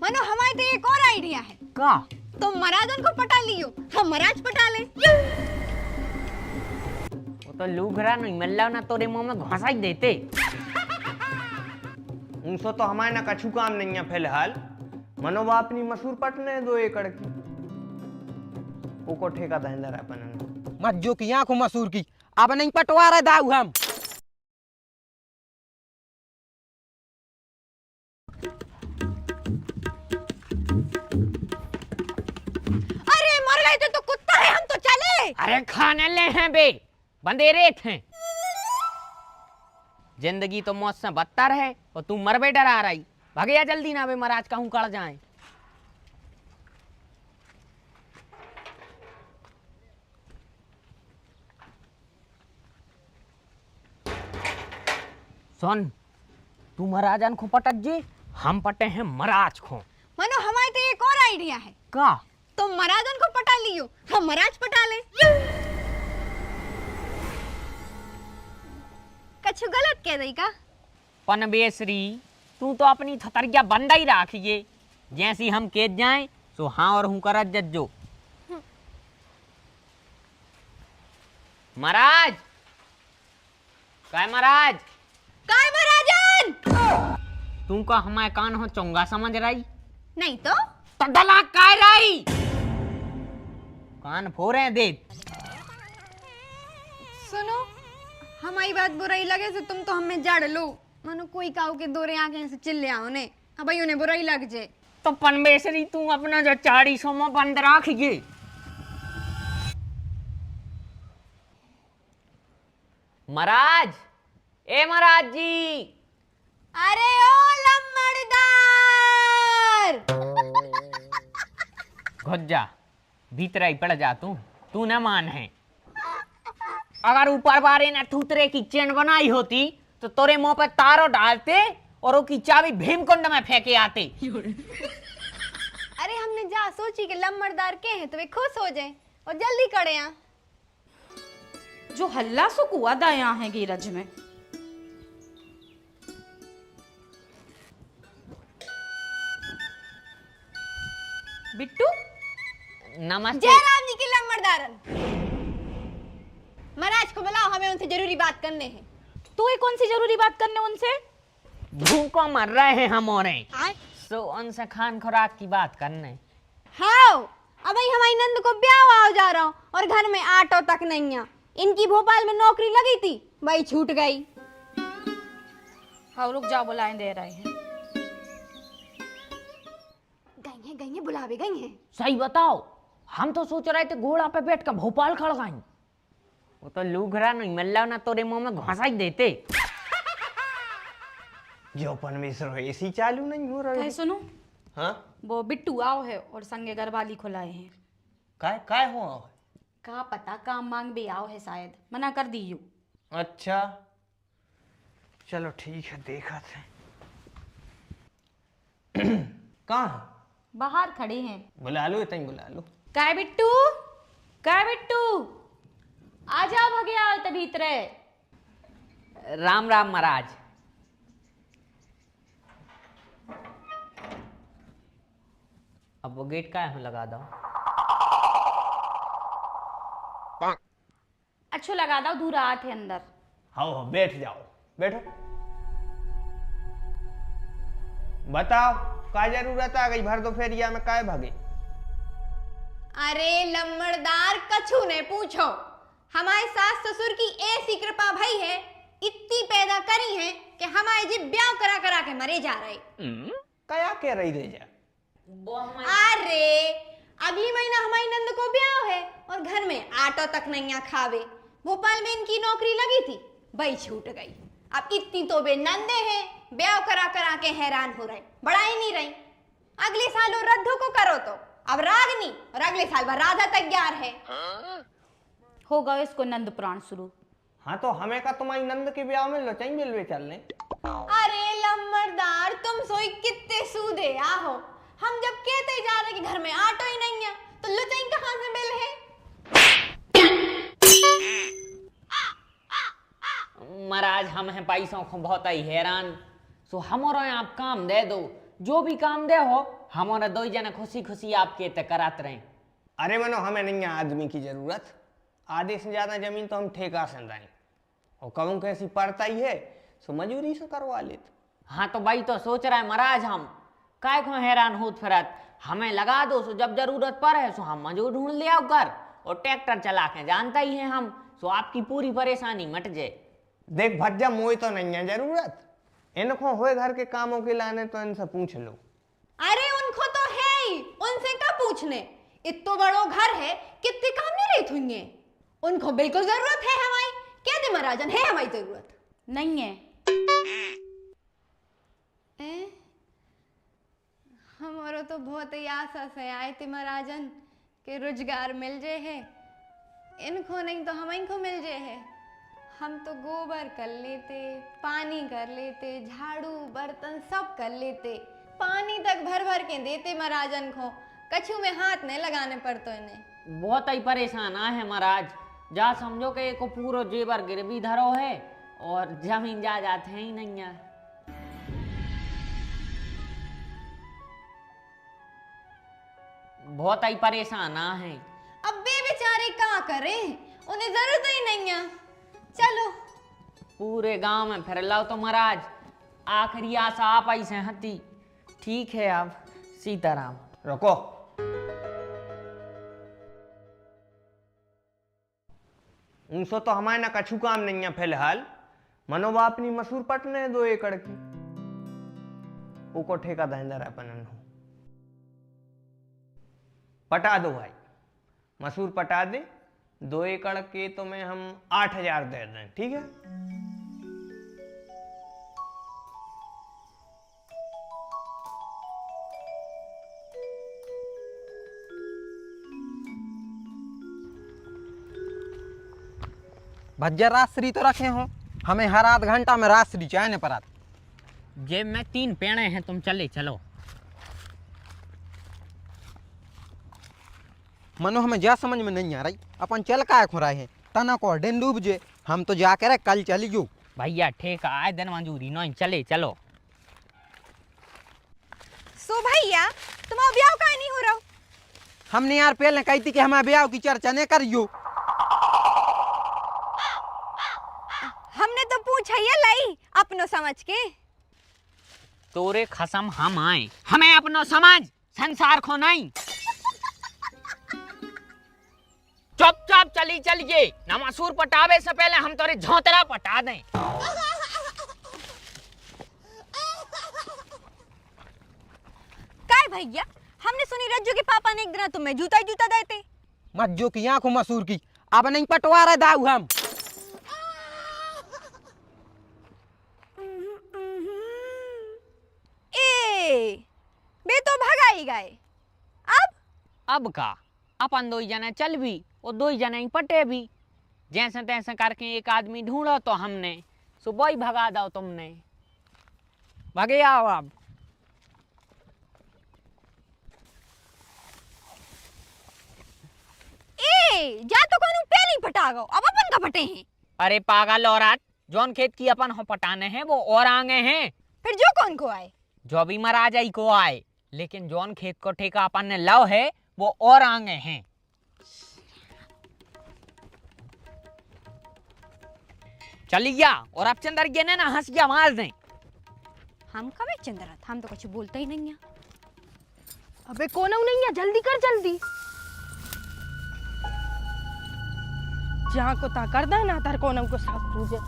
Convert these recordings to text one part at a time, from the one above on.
मनो हमारे तो एक और आइडिया है। का? तुम महाराजन को पटा लियो, हम महाराज पटा ले। वो तो लूघरा नहीं मिल ना तोरे मुंह में घुसा ही देते। उनसे तो हमारे ना कछु काम नहीं है फिलहाल। मनोबा अपनी मसूर पटने 2 एकड़ की ओको ठेका धंधा अपन मत जो की आंखों मसूर की अब नहीं पटवा रहे दाऊ हम। अरे मर गए तो कुत्ता है, हम तो चले। अरे खाने ले हैं बे, बंदेरे थे। जिंदगी तो मौत से बदतर है और तू मर बे डरा रही। भगया जल्दी ना बे, महाराज कहूं कड़ जाए। सुन, तू महाराजन को पटक जी, हम पटे हैं महाराज को। मनो हमारे तो एक और आइडिया है। का? तुम महाराजन को पटा लियो, हम महाराज पटा ले। कछु गलत कह दई का? पन बेसरी, तू तो अपनी थतरिया बंदा ही राखिए। जैसी हम केत जाए सो हाँ और हूं करत जज्जो। महाराज, काय महाराज? काय महाराजन? तू का हमारे कान हो चोंगा समझ रही? नहीं तो डला काय रही? कान फोड़े दे। सुनो, हमारी बात बुराई लगे से तुम तो हमें जड़ लो। मनो कोई काऊ के दोरे आके ऐसे चिल्ले आओ ने, अब भाई उन्हें बुराई लग जाए। तो पनबेसरी तू अपना जो 400 में बंद राखिए। महाराज, ए महाराज जी। अरे ओ लम्बड़दार, घुस जा, भीतर ही पड़ जा तू न मान है। अगर ऊपर बारे ने थूतरे की चेन बनाई होती तो तोरे मुंह पे तारो डालते और वो की चाबी भीमकुंड में फेंके आते। अरे हमने जा सोची कि लम्बड़दार के हैं तो वे खुश हो जाए और जल्दी करे यहाँ। जो हल्ला सो कुआ दा यहाँ है गीरज में। बिट्टू, नमस्ते। जयराम जी की लम्बड़दारन, महाराज को बुलाओ, हमें उनसे जरूरी बात करने हैं। तू ही कौन सी जरूरी बात करने उनसे? भूखों मर रहे हैं हम और सो उनसे खान खुराक की बात करने। हाँ, अब हमारी नंद को ब्याह आओ जा रहा हूँ और घर में आटो तक नहीं है। इनकी भोपाल में नौकरी लगी थी, भाई छूट गई। हाँ रुक जा, बुलाए दे रहे हैं। गई हैं, बुलावे गई हैं। सही बताओ, हम तो सोच रहे थे घोड़ा पे बैठ कर भोपाल खड़ गए। वो तो लूघरा नहीं मिल ना तोरे मुंह में घुसा ही देते। जो परमेश्वर एसी चालू नहीं हो रहा है। सुनो, हाँ, वो बिट्टू आओ है और संगे घरवाली खुलाए हैं। काय हुआ? का पता काम मांग भी आओ है, शायद मना कर दी। अच्छा चलो ठीक है, देखा थे। कहाँ? बाहर खड़े हैं। बुला लो, इतना ही बुला लो। काय बिट्टू, काय बिट्टू, आ जाओ भगया तो भीतरे। राम राम महाराज। अब वो गेट का है लगा दो। अच्छो लगा दो, दूर आते हैं अंदर। हाँ बैठ जाओ, बैठो। बताओ क्या जरूरत आ गई भर दोपहरिया में, काय भागे? अरे लम्बड़दार, कछु ने पूछो। हमारे सास ससुर की ऐसी कृपा भई है, इतनी पैदा करी है कि हमारे जी ब्याह करा करा के मरे जा रहे। क्या कह रही थे जा? अरे अगली महीना हमारी नंद को ब्याह है और घर में आटो तक नहीं आ खावे। भोपाल में इनकी नौकरी लगी थी, भाई छूट गई। अब इतनी तो बे नंदे हैं, ब्याह करा करा के हैरान हो रहे, बड़ा ही नहीं रही। अगले साल और रद्दो को करो तो अब रागनी, और अगले साल वह राधा तैयार है। होगा इसको नंद पुराण शुरू। हाँ तो हमें का तुम्हारी नंद के ब्याह में लचाई मिलवे चलने। अरे लम्बड़दार, तुम सोई कितने सूदे आहो। हम जब कहते ही जा रहे कि घर में आटो ही नहीं है तो लुचाई कहाँ से मिल है? महाराज, हम हैं पैसों को बहुत ही हैरान, सो हमारा आप काम दे दो। जो भी काम दे हो हमारे दो जने खुशी खुशी आपके ते करात रहे। अरे मनो हमें नहीं है आदमी की जरूरत, आधे से ज्यादा जमीन तो हम ठेका से दाएं और कहूँ कैसी पड़ता ही है सो मजूरी से करवा लेते। हाँ तो भाई तो सोच रहा है महाराज हम काय को हैरान होत फिरत, हमें लगा दो सो जब जरूरत पड़े सो हम मजूर ढूंढ ले आओ कर और ट्रैक्टर चला के जानता ही है हम, सो आपकी पूरी परेशानी मट जाए। देख भज्जा मोई तो नहीं है जरूरत, इनको हुए घर के कामों के लाने तो इनसे पूछ लो। अरे उनको तो है ही, उनसे क्या पूछने, इतना बड़ो घर है कितने काम नहीं रही हुई, उनको बिल्कुल जरूरत है हमारी। क्या दे महाराजन, है हमारी जरूरत? नहीं है। हमारो तो बहुत ही आशा से आए थे महाराजन के रोजगार मिल जाए है, इनको नहीं तो हम इनको मिल जाए है। हम तो गोबर कर लेते, पानी कर लेते, झाड़ू बर्तन सब कर लेते, पानी तक भर भर के देते महाराजन को, कछू में हाथ नहीं लगाने पड़तो इन्हें। बहुत ही परेशान है महाराज, जा समझो कि को पूरा जेवर गिरवी धरो है और जमीन जायदाद है ही नहीं है। बहुत ही परेशान है। अब बे बेचारे क्या करें, उन्हें जरूरत ही नहीं है। चलो पूरे गांव में फिर लाओ तो महाराज, आखिरी आशा आप ही से हती। ठीक है अब सीताराम। रुको, उनसे तो हमारे ना कछु काम नहीं है फिलहाल, मनोबा अपनी मसूर पटने 2 एकड़ की, वो को ठेका दहेंदर अपन पटा दो भाई, मसूर पटा दे, 2 एकड़ के तो में हम 8,000 दे दें, ठीक है? भज्जा राशि तो रखे हो, हमें हर आध घंटा में राशि चाहिए पर आते। जेब में 3 पेड़े हैं, तुम चले चलो। मनो हमें जा समझ में नहीं आ रही, अपन चल का खो रहे हैं, तना को दिन डूब जे, हम तो जाकर कल चली जो। भैया ठेका आए दिन मंजूरी नहीं, चले चलो। सो भैया तुम्हारा ब्याह का नहीं हो रहा? हमने यार पहले कही थी कि हमारे ब्याह की चर्चा नहीं करियो। हमने तो पूछा ही लाई अपनो समझ के। तोरे खसम हम आए, हमें अपनो समझ संसार को नहीं। चुपचाप चली चलिए, ना मसूर पटावे से पहले हम तोरे झोंतरा पटा दें। काय भैया, हमने सुनी रज्जू के पापा ने एक दिन तुम्हें जूता ही जूता देते। मत जो की आंखों मसूर की, अब नहीं पटवा रहे दाऊ हम। बे तो भगाई गए। अब का अपन 2 जने चल भी और 2 जने ही पटे भी, जैसे तैसे करके एक आदमी ढूंढो तो हमने सुबह ही भगा दो, तुमने भगे आओ। अब जा तो कौन पहले ही पटा गो, अब अपन का पटे हैं। अरे पागल औरत, जौन खेत की अपन हो पटाने हैं वो और आगे हैं। फिर जो कौन को आए? जो भी महाराज ही को आए, लेकिन जौन खेत को ठेका अपन ने लाओ है वो और आगे हैं। चलिया और अब चंदर ये ना हंसिया मार दें। हम कब चंद्र, हम तो कुछ बोलते ही नहीं है। अबे कौन नहीं है, जल्दी कर जल्दी। जहाँ को ता कर दे ना तार कोनम को साफ पूजे।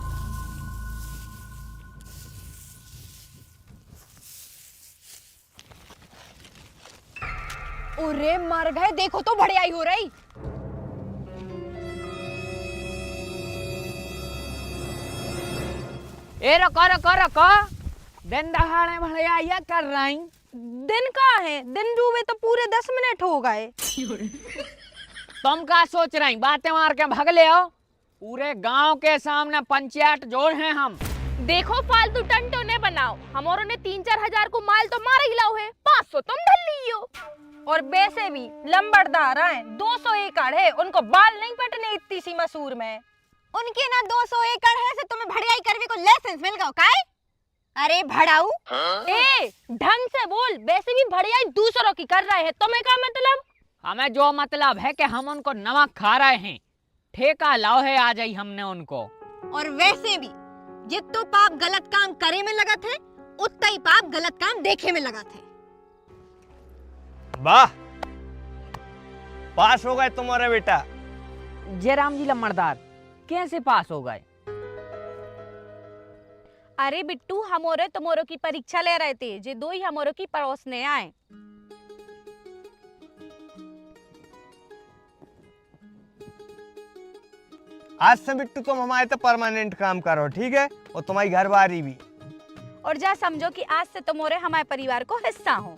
ओरे मर गए, देखो तो बढ़िया ही हो रही। ए रको रको रको, दिन दहाड़े बढ़िया ये कर रही। दिन का है, दिन डूबे तो पूरे 10 मिनट हो गए। तुम क्या सोच रही, बातें मार के भाग ले आओ। पूरे गांव के सामने पंचायत जोड़ हैं हम। देखो फालतू टंटो ने बनाओ, हमारों ने 3-4 हजार को माल तो मार ही लाओ है, 500 तुम ढल लियो। और वैसे भी लंबड़दार हैं, 200 एकड़ है, उनको बाल नहीं पटने इतनी सी मसूर में। उनके ना 200 एकड़ है से तुम्हें भड़ियाई करने को लाइसेंस मिल गया काय? अरे भड़ाऊ, ए ढंग से बोल, वैसे भी भड़ियाई दूसरों की कर रहे हैं, तुम्हें क्या मतलब? हमें जो मतलब है कि हम उनको नमक खा रहे हैं, ठेका लाओ है आ जाई हमने उनको। और वैसे भी जितो पाप गलत काम करे में लगत है, उतना ही पाप गलत काम देखे में लगत है। वाह, पास हो गए तुम्हारे बेटा। जयराम जी लम्बड़दार कैसे पास हो गए? अरे बिट्टू, हमोरे तुमोरो की परीक्षा ले रहे थे, जे दो ही हमोरो की परोसने आए। आज से बिट्टू तुम हमारे तो परमानेंट काम करो, ठीक है? और तुम्हारी घरवारी भी। और जा समझो कि आज से तुमोरे हमारे परिवार को हिस्सा हो।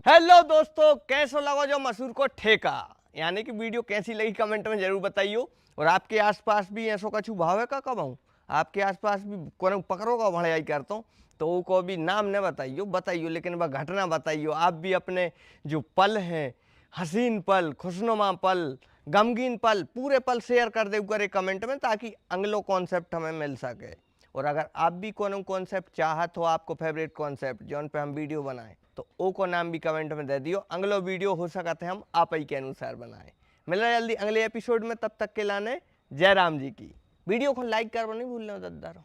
हेलो दोस्तों, कैसो लगो जो मसूर को ठेका, यानी कि वीडियो कैसी लगी कमेंट में जरूर बताइयो। और आपके आसपास भी ऐसो कछु भाव है का कब आपके आसपास भी कोई पकड़ो का भड़ाई करता हूँ तो वो को भी नाम न बताइयो, लेकिन वह घटना बताइयो। आप भी अपने जो पल हैं, हसीन पल, खुशनुमा पल, गमगीन पल, पूरे पल शेयर कर दे करे कमेंट में, ताकि अगलो कॉन्सेप्ट हमें मिल सके। और अगर आप भी कोनो कॉन्सेप्ट चाहत हो, आपको फेवरेट कॉन्सेप्ट जौन पे हम वीडियो बनाएं, तो ओ को नाम भी कमेंट में दे दियो। अगलो वीडियो हो सकता है हम आप ही के अनुसार बनाएं। मिला जल्दी अगले एपिसोड में, तब तक के लाने जय राम जी की। वीडियो को लाइक करना नहीं भूलना दद्दारो।